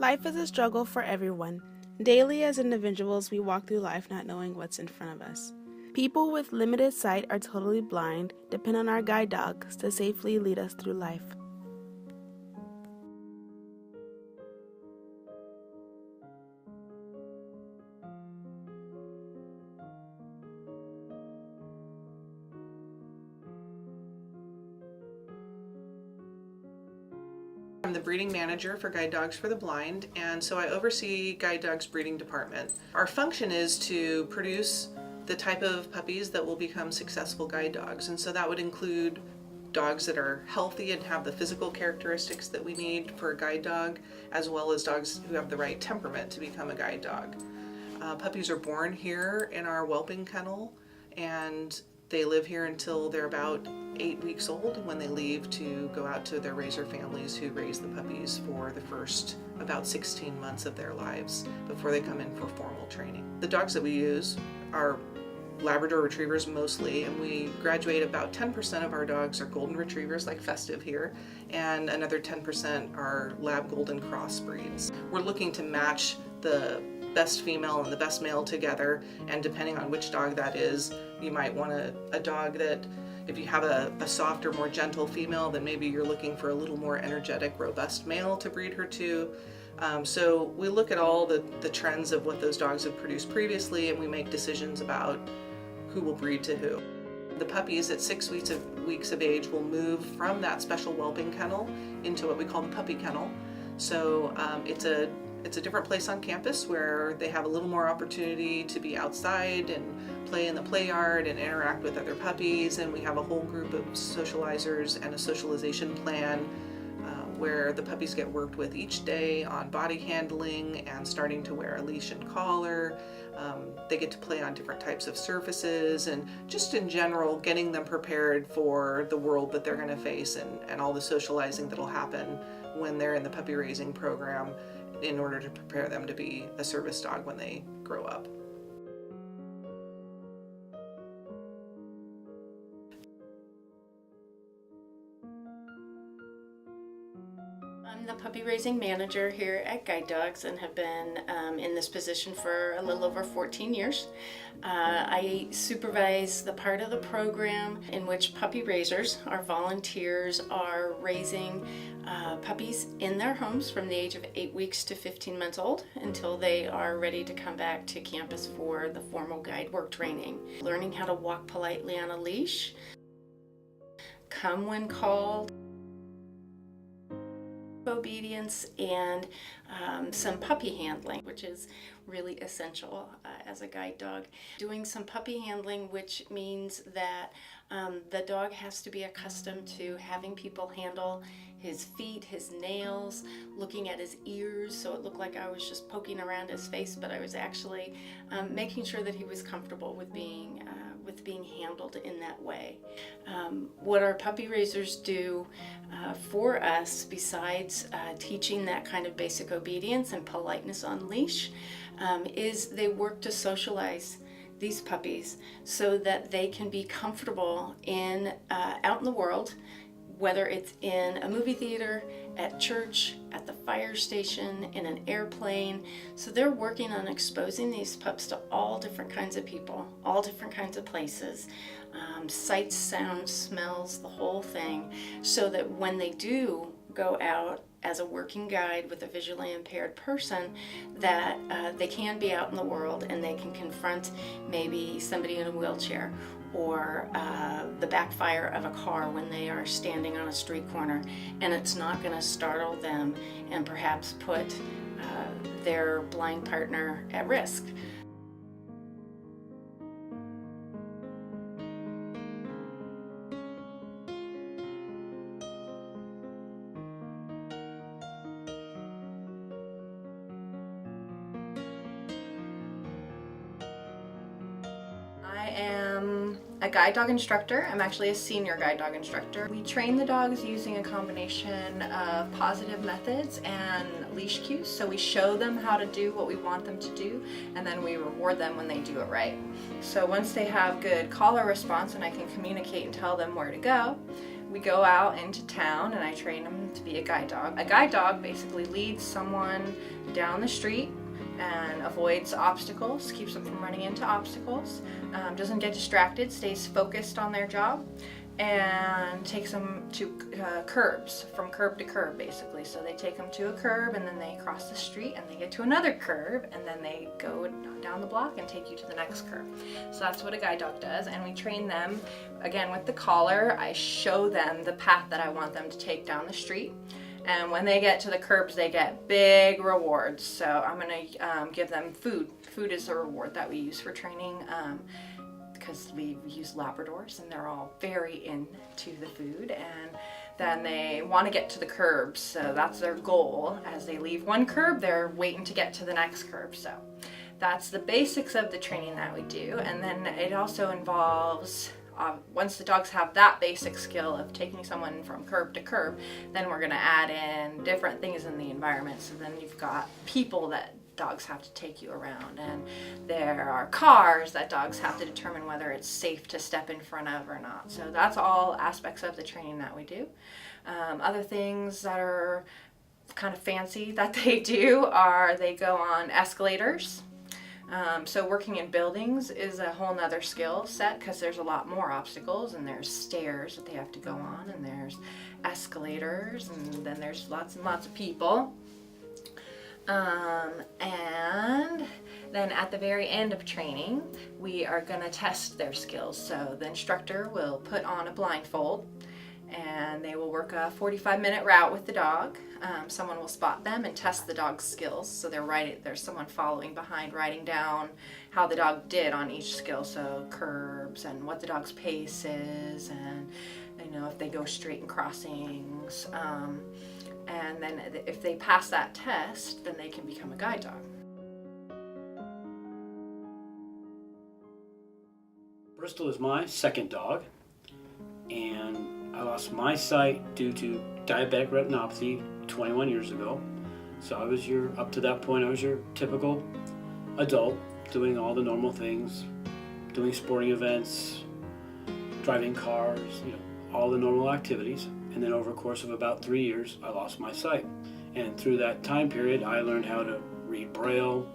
Life is a struggle for everyone. Daily as individuals, we walk through life not knowing what's in front of us. People with limited sight or totally blind depend on our guide dogs to safely lead us through life. I'm the breeding manager for Guide Dogs for the Blind, and so I oversee Guide Dogs' breeding department. Our function is to produce the type of puppies that will become successful guide dogs, and so that would include dogs that are healthy and have the physical characteristics that we need for a guide dog, as well as dogs who have the right temperament to become a guide dog. Puppies are born here in our whelping kennel, and they live here until they're about 8 weeks old, when they leave to go out to their raiser families who raise the puppies for the first about 16 months of their lives before they come in for formal training. The dogs that we use are Labrador retrievers mostly, and we graduate about 10% of our dogs are golden retrievers like Festive here, and another 10% are lab golden crossbreeds. We're looking to match the best female and the best male together, and depending on which dog that is, you might want a dog that, if you have a softer, more gentle female, then maybe you're looking for a little more energetic, robust male to breed her to. So we look at all the trends of what those dogs have produced previously, and we make decisions about who will breed to who. The puppies at 6 weeks of age will move from that special whelping kennel into what we call the puppy kennel. So it's a different place on campus where they have a little more opportunity to be outside and play in the play yard and interact with other puppies, and we have a whole group of socializers and a socialization plan where the puppies get worked with each day on body handling and starting to wear a leash and collar. They get to play on different types of surfaces, and just in general getting them prepared for the world that they're going to face, and all the socializing that'll happen when they're in the puppy raising program, in order to prepare them to be a service dog when they grow up. I'm the puppy raising manager here at Guide Dogs and have been in this position for a little over 14 years. I supervise the part of the program in which puppy raisers, our volunteers, are raising puppies in their homes from the age of 8 weeks to 15 months old until they are ready to come back to campus for the formal guide work training. Learning how to walk politely on a leash, come when called, obedience, and some puppy handling, which is really essential as a guide dog. Doing some puppy handling, which means that the dog has to be accustomed to having people handle his feet, his nails, looking at his ears, so it looked like I was just poking around his face, but I was actually making sure that he was comfortable with being handled in that way. What our puppy raisers do for us, besides teaching that kind of basic obedience and politeness on leash, is they work to socialize these puppies so that they can be comfortable out in the world, whether it's in a movie theater, at church, at the fire station, in an airplane. So they're working on exposing these pups to all different kinds of people, all different kinds of places, sights, sounds, smells, the whole thing, so that when they do go out as a working guide with a visually impaired person, that they can be out in the world and they can confront maybe somebody in a wheelchair, or the backfire of a car when they are standing on a street corner, and it's not going to startle them and perhaps put their blind partner at risk. I am a guide dog instructor. I'm actually a senior guide dog instructor. We train the dogs using a combination of positive methods and leash cues. So we show them how to do what we want them to do, and then we reward them when they do it right. So once they have good collar response and I can communicate and tell them where to go, we go out into town and I train them to be a guide dog. A guide dog basically leads someone down the street and avoids obstacles, keeps them from running into obstacles, doesn't get distracted, stays focused on their job, and takes them to curbs, from curb to curb basically. So they take them to a curb and then they cross the street and they get to another curb and then they go down the block and take you to the next curb. So that's what a guide dog does, and we train them, again with the collar. I show them the path that I want them to take down the street. And when they get to the curbs, they get big rewards. So I'm going to give them food. Food is a reward that we use for training because we use Labradors and they're all very into the food. And then they want to get to the curbs. So that's their goal. As they leave one curb, they're waiting to get to the next curb. So that's the basics of the training that we do. And then it also involves, once the dogs have that basic skill of taking someone from curb to curb, then we're going to add in different things in the environment. So then you've got people that dogs have to take you around, and there are cars that dogs have to determine whether it's safe to step in front of or not. So that's all aspects of the training that we do. Other things that are kind of fancy that they do are they go on escalators. So working in buildings is a whole nother skill set because there's a lot more obstacles, and there's stairs that they have to go on, and there's escalators, and then there's lots and lots of people. And then at the very end of training, we are going to test their skills. So the instructor will put on a blindfold and they will work a 45-minute route with the dog. Someone will spot them and test the dog's skills. So there's someone following behind, writing down how the dog did on each skill. So curbs and what the dog's pace is, and if they go straight in crossings. And then if they pass that test, then they can become a guide dog. Bristol is my second dog, and I lost my sight due to diabetic retinopathy 21 years ago. So up to that point, I was your typical adult, doing all the normal things, doing sporting events, driving cars, all the normal activities. And then over a course of about 3 years, I lost my sight. And through that time period, I learned how to read Braille,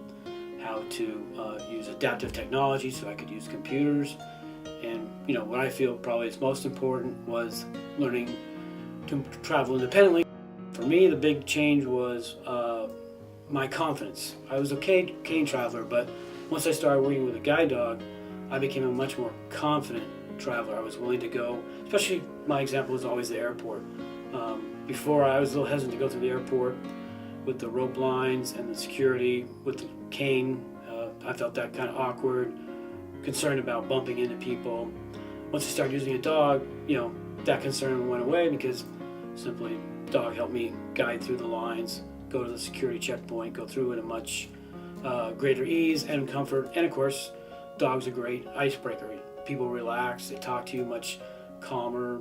how to use adaptive technology so I could use computers. And what I feel probably is most important was learning to travel independently. For me, the big change was my confidence. I was a cane traveler, but once I started working with a guide dog, I became a much more confident traveler. I was willing to go, especially my example was always the airport. Before, I was a little hesitant to go through the airport with the rope lines and the security with the cane. I felt that kind of awkward, concerned about bumping into people. Once I started using a dog, that concern went away because simply the dog helped me guide through the lines, go to the security checkpoint, go through it at much greater ease and comfort. And of course, dogs are a great icebreaker. People relax, they talk to you much calmer,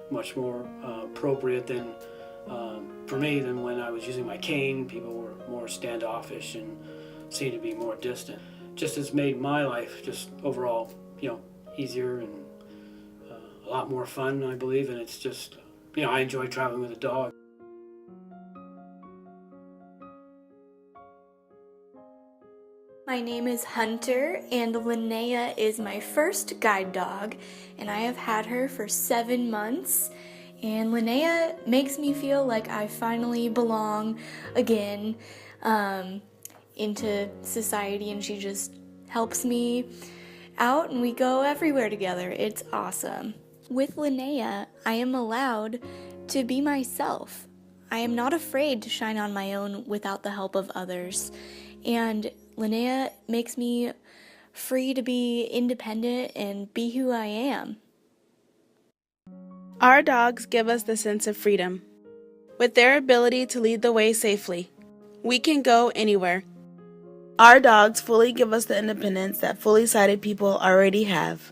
much more appropriate than, for me, than when I was using my cane. People were more standoffish and seemed to be more distant. Just has made my life just overall, easier and a lot more fun, I believe. And it's just, I enjoy traveling with a dog. My name is Hunter, and Linnea is my first guide dog, and I have had her for 7 months. And Linnea makes me feel like I finally belong again into society, and she just helps me out, and we go everywhere together. It's awesome. With Linnea, I am allowed to be myself. I am not afraid to shine on my own without the help of others. And Linnea makes me free to be independent and be who I am. Our dogs give us the sense of freedom. With their ability to lead the way safely, we can go anywhere. Our dogs fully give us the independence that fully sighted people already have.